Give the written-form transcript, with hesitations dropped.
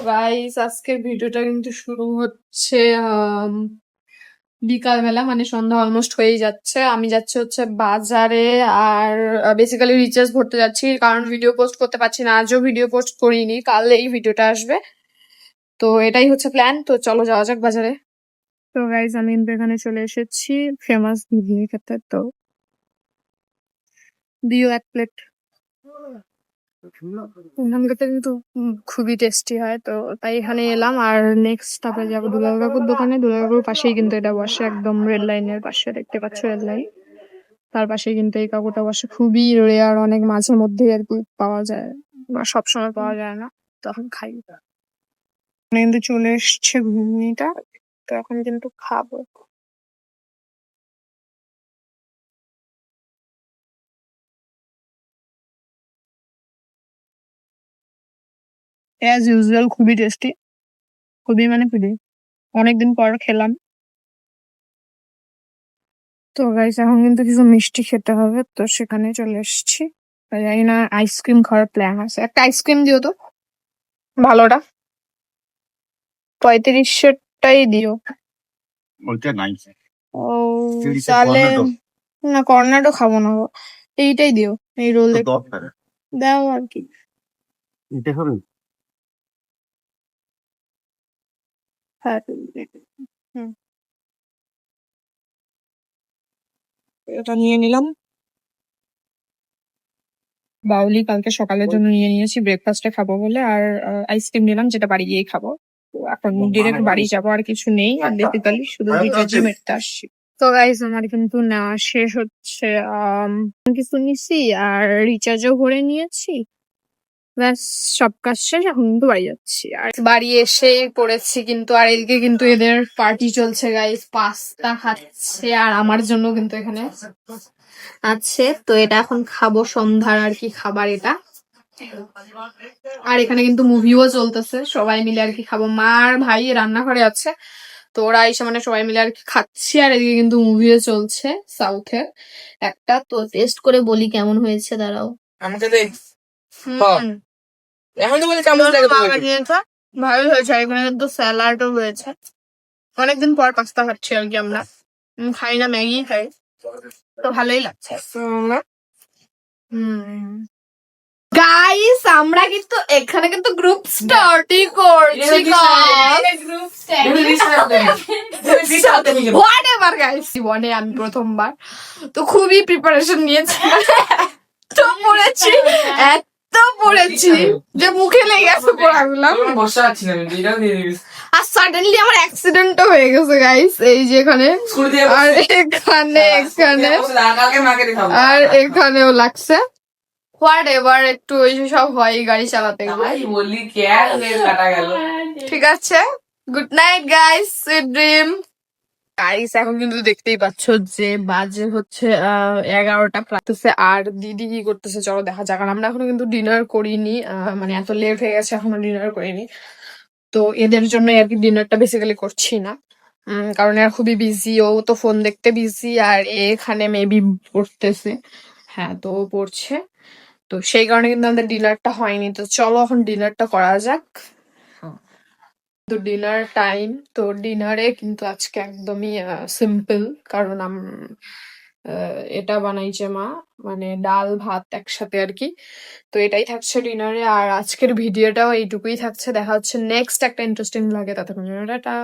Guys আজকের ভিডিওটা কিন্তু শুরু হচ্ছে বিকালবেলা, মানে সন্ধ্যা অলমোস্ট হয়েই যাচ্ছে। আমি যাচ্ছি হচ্ছে বাজারে, আর বেসিক্যালি রিচার্জ ভরতে যাচ্ছি, কারণ ভিডিও পোস্ট করতে পারছি না। আজও ভিডিও পোস্ট করিনি, কাল এই ভিডিওটা আসবে। তো এটাই হচ্ছে প্ল্যান। তো চলো যাওয়া যাক বাজারে। তো গাইস আমি কিন্তু এখানে চলে এসেছি ফেমাস ঘুগনি খেতে। তো দিও এক প্লেট। এখানকারটা কিন্তু খুবই টেস্টি হয়, তো তাই এখানে এলাম। আর নেক্সট তারপরে যাবো দুলাল কাকুর দোকানে। দুলাল কাকুর পাশেই কিন্তু এটা বসে, একদম রেড লাইনের পাশে, দেখতে পাচ্ছ রেড লাইন, তার পাশে কিন্তু এই কাকুটা বসে। খুবই রেয়ার, অনেক মাঝে মধ্যে আর কি পাওয়া যায়, বা সবসময় পাওয়া যায় না, তখন খাই। এখানে কিন্তু চলে এসছে ঘুগনিটা, তো এখন কিন্তু খাবো। অ্যাজ ইউজুয়াল খুবই টেস্টি, খুবই মানে খুবই। অনেকদিন পর খেলাম। তো গাইস এখন কিন্তু কিছু মিষ্টি খেতে হবে, তো সেখানে চলে এসেছি। জানি না, আইসক্রিম খাওয়ার প্ল্যান আছে। একটা আইসক্রিম দিও তো, ভালোটা। 35টাই দিও। ওইটা নাই। ও তাহলে না, কর্নাটো খাবো না গো। এইটাই দিও, এই রোল দাও আর কি। এটা হবে। হ্যাঁ, হুম, এটা নিয়ে নিলাম। বাউলি কালকে সকালের জন্য নিয়ে নিয়েছি ব্রেকফাস্টে খাবো বলে, আর আইসক্রিম নিলাম যেটা বাড়ি গিয়ে খাবো। তো এখন ডিরেক্ট বাড়ি যাবো, আর কিছু নেই। আর বেসিক্যালি শুধু রিচার্জে মেরতে আসছি। তো গাইস আমার কিন্তু নেওয়া শেষ হচ্ছে। কিছু নিছি আর রিচার্জও ভরে নিয়েছি। ব্যাস সব কাজ শেষ, এখন কিন্তু বাড়ি যাচ্ছি। আর বাড়ি এসে পড়েছি কিন্তু, আর এদিকে কিন্তু এদের পার্টি চলছে গাইস, পাস্তা খাচ্ছে। আর আমার জন্য কিন্তু এখানে আছে, তো এটা এখন খাবো, সন্ধ্যার আর কি খাবার এটা। আর এখানে কিন্তু মুভিও চলতেছে, সবাই মিলে আর কি খাবো। মা আর ভাই রান্নাঘরে আছে, তো ওরা এসে মানে সবাই মিলে আর কি খাচ্ছি। আর এদিকে কিন্তু মুভিও চলছে সাউথের একটা। তো টেস্ট করে বলি কেমন হয়েছে, দাঁড়াও। আমাকে দে। হুম, এখন তো বলি চামচ লাগে তোমাকে। ভালোই হয়েছে। আর এখানে কিন্তু স্যালাডও হয়েছে। অনেকদিন পর পাস্তা খাচ্ছি আর কি আমরা। খাই না, ম্যাগি খাই, তো ভালোই লাগছে। গাইস আমরা কিন্তু এখানে কিন্তু গ্রুপ স্টাডি করছি। হোয়াটএভার গাইস, জীবনে আমি প্রথমবার, তো খুবই প্রিপারেশন নিয়েছি। এত পড়েছি, এত পড়েছি যে মুখে লেগে গেছে পড়াগুলো। বসে আছি না, আর সাডেনলি আমার অ্যাক্সিডেন্টও হয়ে গেছে গাইস, এই যে এখানে, আর এখানে এখানে, আর এখানেও লাগছে। হোয়াটএভার, একটু ওই সব হয় গাড়ি চালাতে গেলে। বললি কাটা গেল। ঠিক আছে, good night guys, sweet dream. Guys এখন কিন্তু দেখতেই পাচ্ছ যে বাজে হচ্ছে 11টা প্রায়। আর দিদি কি করতেছে চলো দেখা যাক। আর আমরা এখনো কিন্তু ডিনার করিনি, মানে এত লেট হয়ে গেছে, এখনো ডিনার করিনি। তো এদের জন্য আর কি ডিনারটা বেসিক্যালি করছি না, কারণ এরা খুবই বিজি। ও তো ফোন দেখতে বিজি, আর এখানে মেবি পড়তেছে। হ্যাঁ, তো ও পড়ছে, তো সেই কারণে কিন্তু আমাদের ডিনারটা হয়নি। তো চলো এখন ডিনারটা করা যাক। তো ডিনার টাইম। তো ডিনারে কিন্তু আজকে একদমই সিম্পল, কারণ এটা বানাইছে মা, মানে ডাল ভাত একসাথে আর কি। তো এটাই থাকছে ডিনারে। আর আজকের ভিডিওটাও এইটুকুই থাকছে। দেখা হচ্ছে নেক্সট একটা ইন্টারেস্টিং লাগে, ততক্ষণ টাটা।